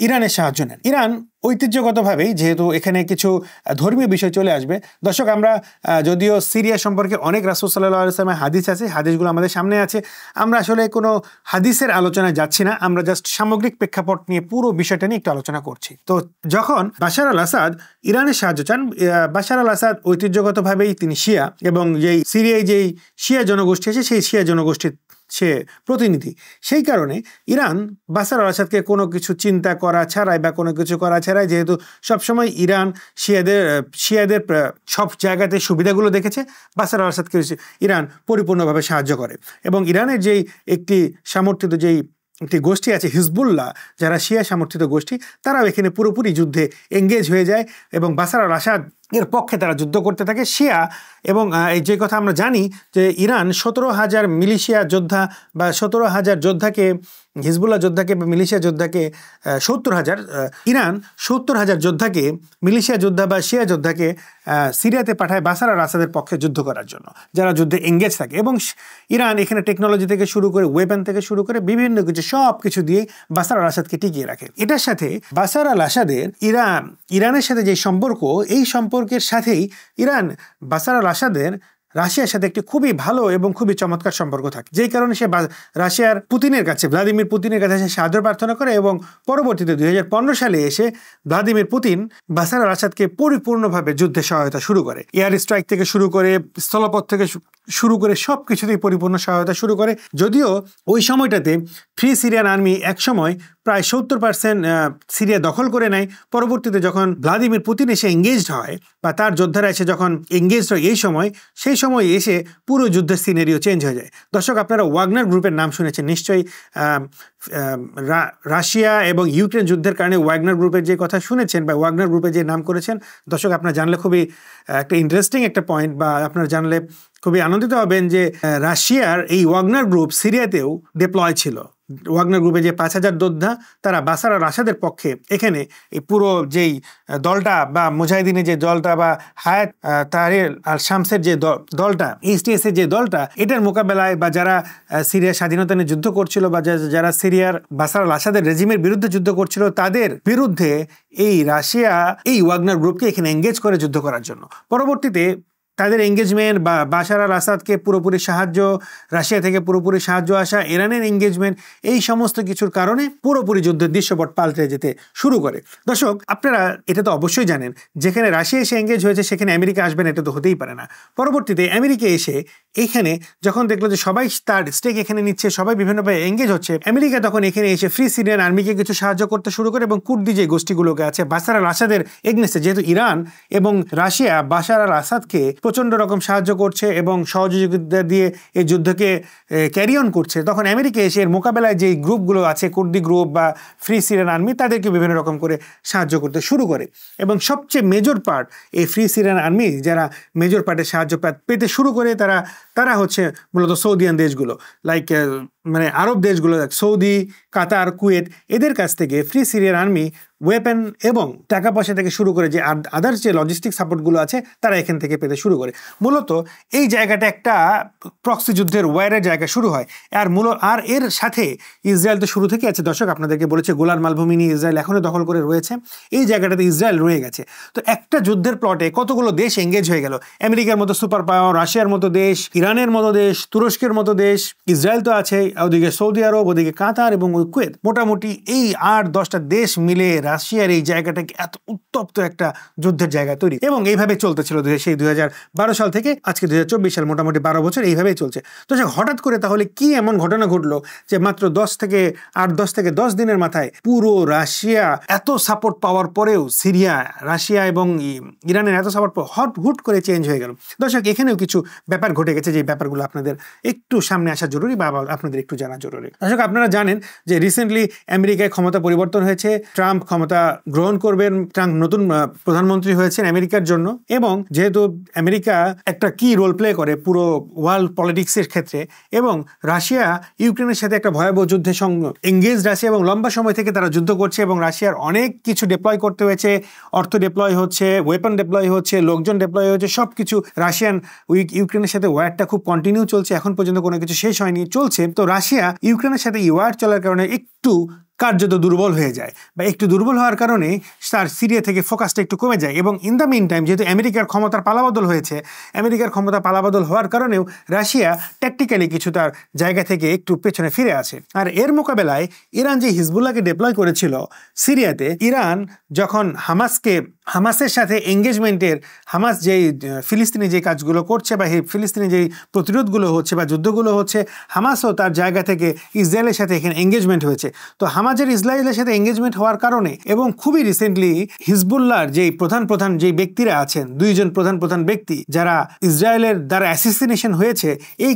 ইরানের সাহায্য নেন। ইরান ঐতিহ্যগতভাবেই, যেহেতু এখানে কিছু ধর্মীয় বিষয় চলে আসবে দর্শক, আমরা যদিও সিরিয়া সম্পর্কে অনেক রাসূল সাল্লাল্লাহু আলাইহি ওয়াসাল্লামের হাদিস আছে, হাদিসগুলো আমাদের সামনে আছে, আমরা আসলে কোনো হাদিসের আলোচনায় যাচ্ছি না, আমরা জাস্ট সামগ্রিক প্রেক্ষাপট নিয়ে পুরো বিষয়টা নিয়ে একটু আলোচনা করছি। তো যখন বাশার আল আসাদ ইরানের সাহায্য চান, বাশার আল আসাদ ঐতিহ্যগতভাবেই তিনি শিয়া এবং যেই সিরিয়ায় যেই শিয়া জনগোষ্ঠী আছে সেই শিয়া জনগোষ্ঠীর সে প্রতিনিধি। সেই কারণে ইরান বাশার আল আসাদকে কোনো কিছু চিন্তা করা ছাড়াই বা কোনো কিছু করা ছাড়াই, যেহেতু সবসময় ইরান শিয়াদের সব জায়গাতে সুবিধাগুলো দেখেছে, বাশার আল আসাদকে ইরান পরিপূর্ণভাবে সাহায্য করে। এবং ইরানের যেই একটি সমর্থিত একটি গোষ্ঠী আছে হিজবুল্লাহ, যারা শিয়া সমর্থিত গোষ্ঠী, তারাও এখানে পুরোপুরি যুদ্ধে এঙ্গেজ হয়ে যায় এবং বাশার আল আসাদ এর পক্ষে তারা যুদ্ধ করতে থাকে শিয়া। এবং এই যে কথা আমরা জানি যে ইরান 17,000 মিলিশিয়া যোদ্ধা বা 17,000 যোদ্ধাকে, হিজবুল্লাহ যোদ্ধাকে বা মিলিশিয়া যোদ্ধাকে 70,000, ইরান 70,000 যোদ্ধাকে, মিলিশিয়া যোদ্ধা বা শিয়া যোদ্ধাকে সিরিয়াতে পাঠায় বাশার আল আসাদের পক্ষে যুদ্ধ করার জন্য, যারা যুদ্ধে এঙ্গেজ থাকে। এবং ইরান এখানে টেকনোলজি থেকে শুরু করে ওয়েপন থেকে শুরু করে বিভিন্ন কিছু সব কিছু দিয়ে বাশার আল আসাদকে টিকিয়ে রাখে। এটার সাথে বাশার আল আসাদের ইরানের সাথে যে সম্পর্ক, এই সম্পর্কের সাথেই ইরান বাশার আল আসাদের রাশিয়ার সাথে একটি খুবই ভালো এবং খুবই চমৎকার সম্পর্ক থাকে, যেই কারণে সে রাশিয়ার পুতিনের কাছে, ভ্লাদিমির পুতিনের কাছে সে সাহায্য প্রার্থনা করে এবং পরবর্তীতে 2015 সালে এসে ভ্লাদিমির পুতিন বাশার আল আসাদকে পরিপূর্ণভাবে যুদ্ধে সহায়তা শুরু করে। এয়ার স্ট্রাইক থেকে শুরু করে, স্থলপথ থেকে শুরু করে সব কিছুতেই পরিপূর্ণ সহায়তা শুরু করে। যদিও ওই সময়টাতে ফ্রি সিরিয়ান আর্মি একসময় প্রায় 70% সিরিয়া দখল করে নেয়। পরবর্তীতে যখন ভ্লাদিমির পুতিন এসে এঙ্গেজড হয় বা তার যোদ্ধারা এসে যখন এঙ্গেজড হয় সেই সময় এসে পুরো যুদ্ধের সিনারিও চেঞ্জ হয়ে যায়। দর্শক, আপনারা ওয়াগনার গ্রুপের নাম শুনেছেন নিশ্চয়ই। রাশিয়া এবং ইউক্রেন যুদ্ধের কারণে ওয়াগনার গ্রুপের যে কথা শুনেছেন বা ওয়াগনার গ্রুপে যে নাম করেছেন, দর্শক আপনারা জানলে খুবই একটা ইন্টারেস্টিং একটা পয়েন্ট, বা আপনারা জানলে খুবই আনন্দিত হবেন যে রাশিয়ার এই ওয়াগনার গ্রুপ সিরিয়াতেও ডিপ্লয় ছিল। ওয়াগনার গ্রুপে যে 5,000 যোদ্ধা, তারা বাশার আল আসাদের পক্ষে এখানে এই পুরো যেই দলটা বা মুজাহিদিনের যে দলটা বা হায়াত তাহরির আল শামসের যে দলটা, এইচটিএস এর যে দলটা, এটার মোকাবেলায় বা যারা সিরিয়ার স্বাধীনতা নিয়ে যুদ্ধ করছিল বা যারা সিরিয়ার বাশার আল আসাদের রেজিমের বিরুদ্ধে যুদ্ধ করছিল, তাদের বিরুদ্ধে এই রাশিয়া এই ওয়াগনার গ্রুপকে এখানে এঙ্গেজ করে যুদ্ধ করার জন্য। পরবর্তীতে তাদের এঙ্গেজমেন্ট বা বাশার আল আসাদকে পুরোপুরি সাহায্য, রাশিয়া থেকে পুরোপুরি সাহায্য আসা, ইরানের এঙ্গেজমেন্ট, এই সমস্ত কিছুর কারণে পুরোপুরি যুদ্ধের দৃশ্যপট পাল্টে যেতে শুরু করে। দর্শক, আপনারা এটা তো অবশ্যই জানেন, যেখানে রাশিয়া এসে এঙ্গেজ হয়েছে সেখানে আমেরিকা আসবেন, এটা তো হতেই পারে না। পরবর্তীতে আমেরিকা এসে এইখানে যখন দেখলো যে সবাই তার স্টেক এখানে নিচ্ছে, সবাই বিভিন্নভাবে এঙ্গেজ হচ্ছে, আমেরিকা তখন এখানে এসে ফ্রি সিরিয়ান আর্মিকে কিছু সাহায্য করতে শুরু করে এবং কুর্দি যে গোষ্ঠীগুলোকে আছে বাশার আল আসাদের এগনেস্টে, যেহেতু ইরান এবং রাশিয়া বাশার আল আসাদকে প্রচন্ড রকম সাহায্য করছে এবং সহযোগিতা দিয়ে এই যুদ্ধকে ক্যারি অন করছে, তখন আমেরিকা এসে এর মোকাবেলায় যে গ্রুপগুলো আছে কুর্দি গ্রুপ বা ফ্রি সিরিয়ান আর্মি তাদেরকে বিভিন্ন রকম করে সাহায্য করতে শুরু করে। এবং সবচেয়ে মেজর পার্ট এই ফ্রি সিরিয়ান আর্মি যারা মেজর পার্টের সাহায্য পেতে শুরু করে তারা হচ্ছে মূলত সৌদিয়ান দেশগুলো, লাইক মানে আরব দেশগুলো, সৌদি, কাতার, কুয়েত, এদের কাছ থেকে ফ্রি সিরিয়ান আর্মি ওয়েপেন এবং টাকা পয়সা থেকে শুরু করে যে আদার্স যে লজিস্টিক সাপোর্টগুলো আছে তারা এখান থেকে পেতে শুরু করে। মূলত এই জায়গাটা একটা প্রক্সি যুদ্ধের ওয়ারের জায়গা শুরু হয়। আর এর সাথে ইসরায়েল তো শুরু থেকে আছে, দর্শক আপনাদেরকে বলেছে গোলান মালভূমি নিয়ে ইসরায়েল এখনও দখল করে রয়েছে, এই জায়গাটাতে ইসরায়েল রয়ে গেছে। তো একটা যুদ্ধের প্লটে কতগুলো দেশ এঙ্গেজ হয়ে গেল, আমেরিকার মতো সুপার পাওয়ার, রাশিয়ার মতো দেশ, ইরানের মতো দেশ, তুরস্কের মতো দেশ, ইসরায়েল তো আছে, ওদিকে সৌদি আরব, ওদিকে কাতার এবং কুয়েত, মোটামুটি এই 8-10টা দেশ মিলে রাশিয়ার এই জায়গাটাকে এত উত্তপ্ত একটা যুদ্ধের জায়গা তৈরি। এবং এইভাবে চলতেছিল সেই 2012 সাল থেকে আজকে 2024 সাল, মোটামুটি 12 বছর এইভাবেই চলছে। তো হঠাৎ করে তাহলে কি এমন ঘটনা ঘটলো যে মাত্র 10 থেকে 10 দিনের মাথায় পুরো রাশিয়া এত সাপোর্ট পাওয়ার পরেও সিরিয়া, রাশিয়া এবং ইরানের এত সাপোর্ট হুট করে চেঞ্জ হয়ে গেল? দর্শক এখানেও কিছু ব্যাপার ঘটে গেছে, যে ব্যাপারগুলো আপনাদের একটু সামনে আসা জরুরি বা আপনাদের একটু জানা জরুরি। দর্শক আপনারা জানেন যে রিসেন্টলি আমেরিকায় ক্ষমতা পরিবর্তন হয়েছে, ট্রাম্প ক্ষমতা গ্রহণ করবেন, ট্রাম্প নতুন প্রধানমন্ত্রী হয়েছেন আমেরিকার জন্য। এবং যেহেতু আমেরিকা একটা কি রোল প্লে করে পুরো ওয়ার্ল্ড পলিটিক্সের ক্ষেত্রে, এবং রাশিয়া ইউক্রেনের সাথে একটা ভয়াবহ যুদ্ধের সঙ্গে এঙ্গেজড আছে এবং লম্বা সময় থেকে তারা যুদ্ধ করছে এবং রাশিয়ার অনেক কিছু ডিপ্লয় করতে হয়েছে, অর্থ ডিপ্লয় হচ্ছে, ওয়েপন ডিপ্লয় হচ্ছে, লোকজন ডিপ্লয় হচ্ছে, সব কিছু রাশিয়ান ইউক্রেনের সাথে ওয়ারটা খুব কন্টিনিউ চলছে, এখন পর্যন্ত কোনো কিছু শেষ হয়নি, চলছে। তো রাশিয়া ইউক্রেনের সাথে ওয়ার চলার কারণে একটু কার্যত দুর্বল হয়ে যায়, বা একটু দুর্বল হওয়ার কারণে তার সিরিয়া থেকে ফোকাসটা একটু কমে যায়। এবং ইন দ্য মিন টাইম যেহেতু আমেরিকার ক্ষমতার পালাবদল হয়েছে, আমেরিকার ক্ষমতা পালাবদল হওয়ার কারণেও রাশিয়া ট্যাকটিক্যালি কিছু তার জায়গা থেকে একটু পেছনে ফিরে আসে। আর এর মোকাবেলায় ইরান যে হিজবুল্লাহকে ডিপ্লয় করেছিল সিরিয়াতে, ইরান যখন হামাসের সাথে এঙ্গেজমেন্টের, হামাস যেই ফিলিস্তিনি যে কাজগুলো করছে বা ফিলিস্তিনি যেই প্রতিরোধগুলো হচ্ছে বা যুদ্ধগুলো হচ্ছে, হামাসও তার জায়গা থেকে ইসরায়েলের সাথে এখানে এঙ্গেজমেন্ট হয়েছে। তো হামাজের ইসরায়েলের সাথে এঙ্গেজমেন্ট হওয়ার কারণে এবং খুবই রিসেন্টলি হিজবুল্লাহর যেই প্রধান যেই ব্যক্তিরা আছেন, 2 জন প্রধান ব্যক্তি যারা ইসরায়েলের দ্বারা অ্যাসিসিনেশন হয়েছে, এই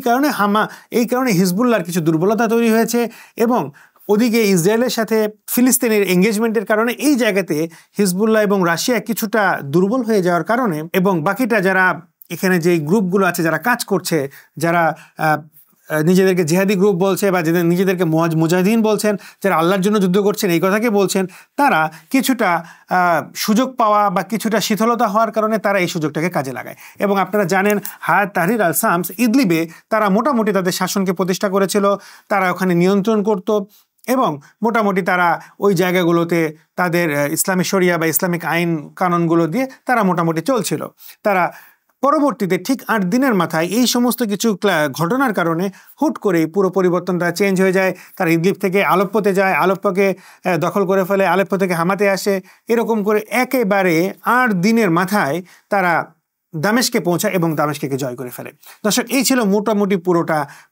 কারণে হিজবুল্লাহর কিছু দুর্বলতা তৈরি হয়েছে। এবং ওদিকে ইসরায়েলের সাথে ফিলিস্তিনের এঙ্গেজমেন্টের কারণে এই জায়গাতে হিজবুল্লাহ এবং রাশিয়া কিছুটা দুর্বল হয়ে যাওয়ার কারণে, এবং বাকিটা যারা এখানে যে গ্রুপগুলো আছে যারা কাজ করছে, যারা নিজেদেরকে জিহাদি গ্রুপ বলছে বা নিজেদেরকে মুজাহিদিন বলছেন, যারা আল্লাহর জন্য যুদ্ধ করছেন এই কথাকে বলছেন, তারা কিছুটা সুযোগ পাওয়া বা কিছুটা শিথিলতা হওয়ার কারণে তারা এই সুযোগটাকে কাজে লাগায়। এবং আপনারা জানেন হায়াত তাহরির আল শামস ইদলিবে তারা মোটামুটি তাদের শাসনকে প্রতিষ্ঠা করেছিল, তারা ওখানে নিয়ন্ত্রণ করত এবং মোটামুটি তারা ওই জায়গাগুলোতে তাদের ইসলামী শরিয়া বা ইসলামিক আইন কানুনগুলো দিয়ে তারা মোটামুটি চলছিল। তারা পরবর্তীতে ঠিক 8 দিনের মাথায় এই সমস্ত কিছু ঘটনার কারণে হুট করে পুরো পরিবর্তনটা চেঞ্জ হয়ে যায়। তারা ইদলিব থেকে আলেপ্পোতে যায়, আলেপ্পোকে দখল করে ফেলে, আলেপ্পো থেকে হামাতে আসে, এরকম করে একেবারে 8 দিনের মাথায় তারা দামেস্কে পৌঁছায় এবং দামেস্কে জয় করে ফেলে। দর্শক এই ছিল মোটামুটি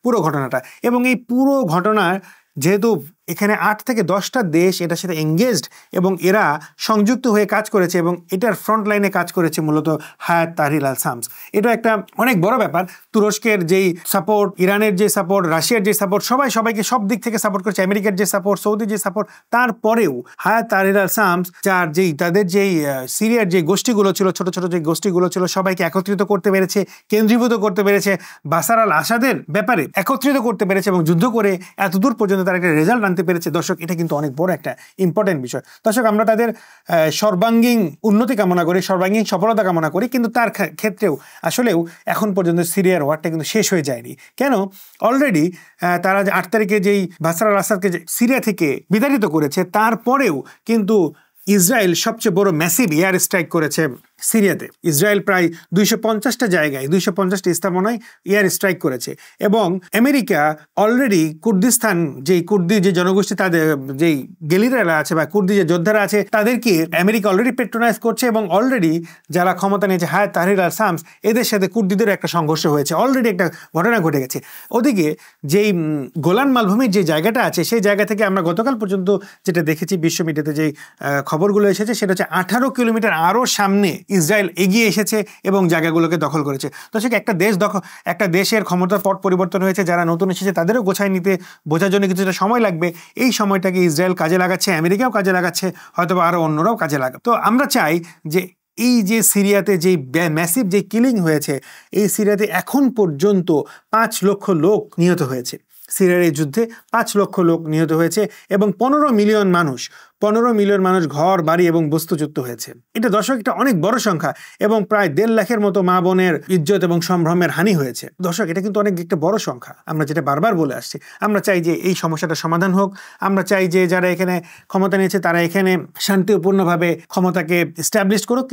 পুরো ঘটনাটা। এবং এই পুরো ঘটনার যেহেতু এখানে 8 থেকে 10টা দেশ এটার সাথে এঙ্গেজড এবং এরা সংযুক্ত হয়ে কাজ করেছে এবং এটার ফ্রন্ট লাইনে কাজ করেছে মূলত হায়াত তাহরির আল শামস। এটা একটা অনেক বড় ব্যাপার। তুরস্কের যেই সাপোর্ট, ইরানের যে সাপোর্ট, রাশিয়ার যে সাপোর্ট, সবাইকে সব দিক থেকে সাপোর্ট করেছে, আমেরিকার যে সাপোর্ট, সৌদির যে সাপোর্ট, তারপরেও হায়াত তাহরির আল শামস তাদের যেই সিরিয়ার যে গোষ্ঠীগুলো ছিল, ছোট ছোট যে গোষ্ঠীগুলো ছিল, সবাইকে একত্রিত করতে পেরেছে, কেন্দ্রীভূত করতে পেরেছে, বাশার আল আসাদের ব্যাপারে একত্রিত করতে পেরেছে এবং যুদ্ধ করে এতদূর পর্যন্ত তারা একটা রেজাল্ট আনতে পেরেছে। দর্শক এটা কিন্তু অনেক বড় একটা ইম্পর্টেন্ট বিষয়। দর্শক আমরা তাদের সর্বাঙ্গীন উন্নতি কামনা করি, সর্বাঙ্গীন সফলতা কামনা করি, কিন্তু তার ক্ষেত্রেও আসলেও এখন পর্যন্ত সিরিয়ার ওয়ারটা কিন্তু শেষ হয়ে যায়নি। কেন? অলরেডি তারা 8 তারিখে যেই বাশার আল আসাদকে সিরিয়া থেকে বিতাড়িত করেছে, তারপরেও কিন্তু ইসরায়েল সবচেয়ে বড় ম্যাসিভ এয়ার স্ট্রাইক করেছে সিরিয়াতে ইসরায়েল প্রায় 250টা জায়গায় 250টি স্থাপনায় এয়ার স্ট্রাইক করেছে এবং আমেরিকা অলরেডি কুর্দিস্তান যে কুর্দি যে জনগোষ্ঠী তাদের যেই গেরিলারা আছে বা কুর্দি যে যোদ্ধারা আছে তাদেরকে আমেরিকা অলরেডি পেট্রোনাইজ করছে এবং অলরেডি যারা ক্ষমতা নিয়েছে হায়াত তাহরির আল শামস এদের সাথে কুর্দিদের একটা সংঘর্ষ হয়েছে, অলরেডি একটা ঘটনা ঘটে গেছে। ওদিকে যেই গোলান মালভূমির যে জায়গাটা আছে সেই জায়গা থেকে আমরা গতকাল পর্যন্ত যেটা দেখেছি বিশ্ব মিডিয়াতে যেই খবরগুলো এসেছে সেটা হচ্ছে 18 কিলোমিটার আরও সামনে ইসরায়েল এগিয়ে এসেছে এবং জায়গাগুলোকে দখল করেছে। তো সে একটা দেশের ক্ষমতার পট পরিবর্তন হয়েছে, যারা নতুন এসেছে তাদেরও গোছায় নিতে বোঝার জন্য কিছুটা সময় লাগবে। এই সময়টাকে ইসরায়েল কাজে লাগাচ্ছে, আমেরিকাও কাজে লাগাচ্ছে, হয়তো আরও অন্যরাও কাজে লাগাবে। তো আমরা চাই যে এই যে সিরিয়াতে যেই ম্যাসিভ যে কিলিং হয়েছে, এই সিরিয়াতে এখন পর্যন্ত 5 লক্ষ লোক নিহত হয়েছে। সিরিয়ার এই যুদ্ধে 5 লক্ষ লোক নিহত হয়েছে এবং 15 মিলিয়ন মানুষ ঘর বাড়ি এবং বস্তুচ্যুত হয়েছে। এটা দর্শক একটা অনেক বড় সংখ্যা এবং প্রায় 1.5 লাখের মতো মা বোনের ইজ্জত এবং সম্ভ্রমের হানি হয়েছে। দর্শক এটা কিন্তু অনেক একটা বড় সংখ্যা। আমরা যেটা বারবার বলে আসছি, আমরা চাই যে এই সমস্যাটা সমাধান হোক। আমরা চাই যে যারা এখানে ক্ষমতা নিয়েছে তারা এখানে শান্তিপূর্ণভাবে ক্ষমতাকে এস্টাবলিশ করুক।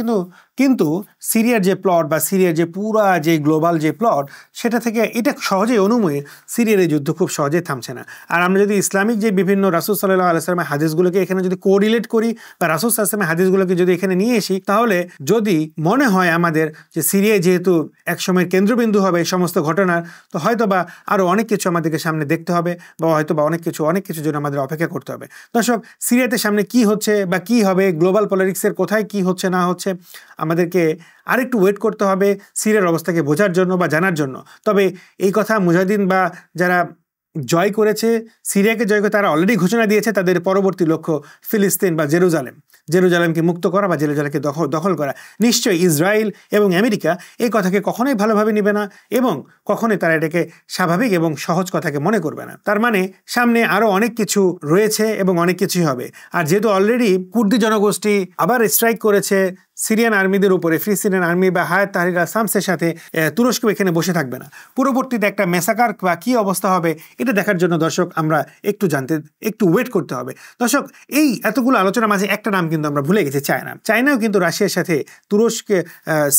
কিন্তু সিরিয়ার যে প্লট বা সিরিয়ার যে পুরা যে গ্লোবাল যে প্লট, সেটা থেকে এটা সহজেই অনুময়ে সিরিয়ার এই যুদ্ধ খুব সহজেই থামছে না। আর আমরা যদি ইসলামিক যে বিভিন্ন রাসূল সাল্লাল্লাহু আলাইহি ওয়াসাল্লামের হাদিসগুলোকে এখানে যদি কোরিলেট করি বা রাসূল সাল্লাল্লাহু আলাইহি ওয়াসাল্লামের হাদিসগুলোকে যদি এখানে নিয়ে আসি, তাহলে যদি মনে হয় আমাদের যে সিরিয়ায় যেহেতু একসময়ের কেন্দ্রবিন্দু হবে এই সমস্ত ঘটনার, তো হয়তো বা আরও অনেক কিছু আমাদেরকে সামনে দেখতে হবে বা হয়তো বা অনেক কিছুর জন্য আমাদের অপেক্ষা করতে হবে। দর্শক, সিরিয়াতে সামনে কি হচ্ছে বা কি হবে, গ্লোবাল পলিটিক্সের কোথায় কি হচ্ছে না হচ্ছে, আমাদেরকে আরেকটু ওয়েট করতে হবে সিরিয়ার অবস্থাকে বোঝার জন্য বা জানার জন্য। তবে এই কথা মুজাহিদিন বা যারা জয় করেছে, সিরিয়াকে জয় করে, তারা অলরেডি ঘোষণা দিয়েছে তাদের পরবর্তী লক্ষ্য ফিলিস্তিন বা জেরুজালেমকে মুক্ত করা বা জেরুজালেমকে দখল করা। নিশ্চয়ই ইসরায়েল এবং আমেরিকা এই কথাকে কখনোই ভালোভাবে নেবে না এবং কখনোই তারা এটাকে স্বাভাবিক এবং সহজ কথাকে মনে করবে না। তার মানে সামনে আরও অনেক কিছু রয়েছে এবং অনেক কিছুই হবে। আর যেহেতু অলরেডি কুর্দি জনগোষ্ঠী আবার স্ট্রাইক করেছে সিরিয়ান আর্মিদের উপরে, ফিলিস্তিনিয়ান আর্মি বা হায়াত তাহরির আল শামসের সাথে, তুরস্ক এখানে বসে থাকবে না। পরবর্তীতে একটা মেসাকার বা কী অবস্থা হবে এটা দেখার জন্য দর্শক আমরা একটু ওয়েট করতে হবে। দর্শক, এই এতগুলো আলোচনার মাঝে একটা নাম কিন্তু আমরা ভুলে গেছি, চায়নাও কিন্তু রাশিয়ার সাথে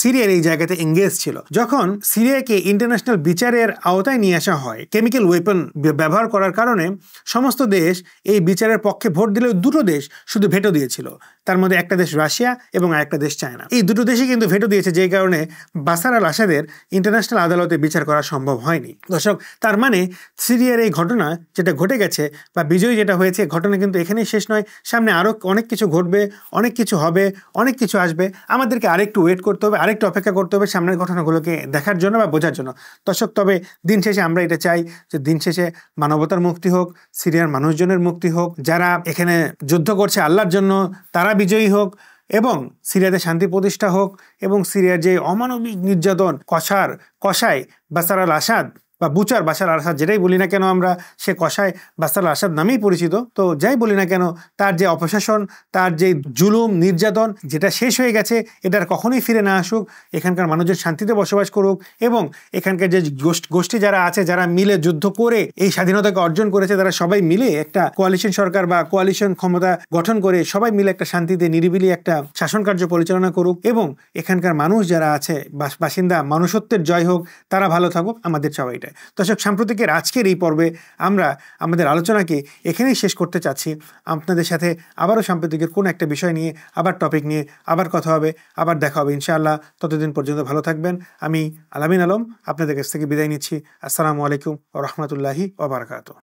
সিরিয়ার এই জায়গাতে এঙ্গেজ ছিল। যখন সিরিয়াকে ইন্টারন্যাশনাল বিচারের আওতায় নিয়ে আসা হয় কেমিক্যাল ওয়েপন ব্যবহার করার কারণে, সমস্ত দেশ এই বিচারের পক্ষে ভোট দিলেও 2টো দেশ শুধু ভেটো দিয়েছিল। তার মধ্যে একটা দেশ রাশিয়া এবং আরেকটা দেশ চায়না। এই 2টো দেশই কিন্তু ভেটো দিয়েছে, যে কারণে বাশার আল আসাদের ইন্টারন্যাশনাল আদালতে বিচার করা সম্ভব হয়নি। দর্শক, তার মানে সিরিয়ার এই ঘটনা যেটা ঘটে গেছে বা বিজয় যেটা হয়েছে, ঘটনা কিন্তু এখানেই শেষ নয়। সামনে আরও অনেক কিছু ঘটবে, অনেক কিছু হবে, অনেক কিছু আসবে। আমাদেরকে আরেকটু ওয়েট করতে হবে, আরেকটু অপেক্ষা করতে হবে সামনের ঘটনাগুলোকে দেখার জন্য বা বোঝার জন্য। দর্শক, তবে দিন শেষে আমরা এটা চাই যে দিন শেষে মানবতার মুক্তি হোক, সিরিয়ার মানুষজনের মুক্তি হোক, যারা এখানে যুদ্ধ করছে আল্লাহর জন্য তারা বিজয়ী হোক এবং সিরিয়াতে শান্তি প্রতিষ্ঠা হোক এবং সিরিয়ার যে অমানবিক নির্যাতন কসাই বাশার আল আসাদ বা বুচার বাশার আল আসাদ, যেটাই বলি না কেন আমরা, সে কসাই বাশার আল আসাদ নামেই পরিচিত। তো যাই বলি না কেন, তার যে অপশাসন, তার যে জুলুম নির্যাতন, যেটা শেষ হয়ে গেছে, এটার কখনোই ফিরে না আসুক। এখানকার মানুষজন শান্তিতে বসবাস করুক এবং এখানকার যে গোষ্ঠী যারা আছে, যারা মিলে যুদ্ধ করে এই স্বাধীনতাকে অর্জন করেছে, তারা সবাই মিলে একটা কোয়ালিশন সরকার বা কোয়ালিশন ক্ষমতা গঠন করে সবাই মিলে একটা শান্তিতে নিরিবিলি একটা শাসন কার্য পরিচালনা করুক এবং এখানকার মানুষ যারা আছে বাসিন্দা, মানুষত্বের জয় হোক, তারা ভালো থাকুক, আমাদের সবাইটাই। দর্শক, সাম্প্রতিকের আজকের এই পর্বে আমরা আমাদের আলোচনাকে এখানেই শেষ করতে চাচ্ছি। আপনাদের সাথে আবারও সাম্প্রতিকের কোনো একটা বিষয় নিয়ে, আবার টপিক নিয়ে আবার কথা হবে, আবার দেখা হবে ইনশাআল্লাহ। ততদিন পর্যন্ত ভালো থাকবেন। আমি আলামিন আলম আপনাদের কাছ থেকে বিদায় নিচ্ছি। আসসালামু আলাইকুম ওয়া রাহমাতুল্লাহি ওয়া বারাকাতুহু।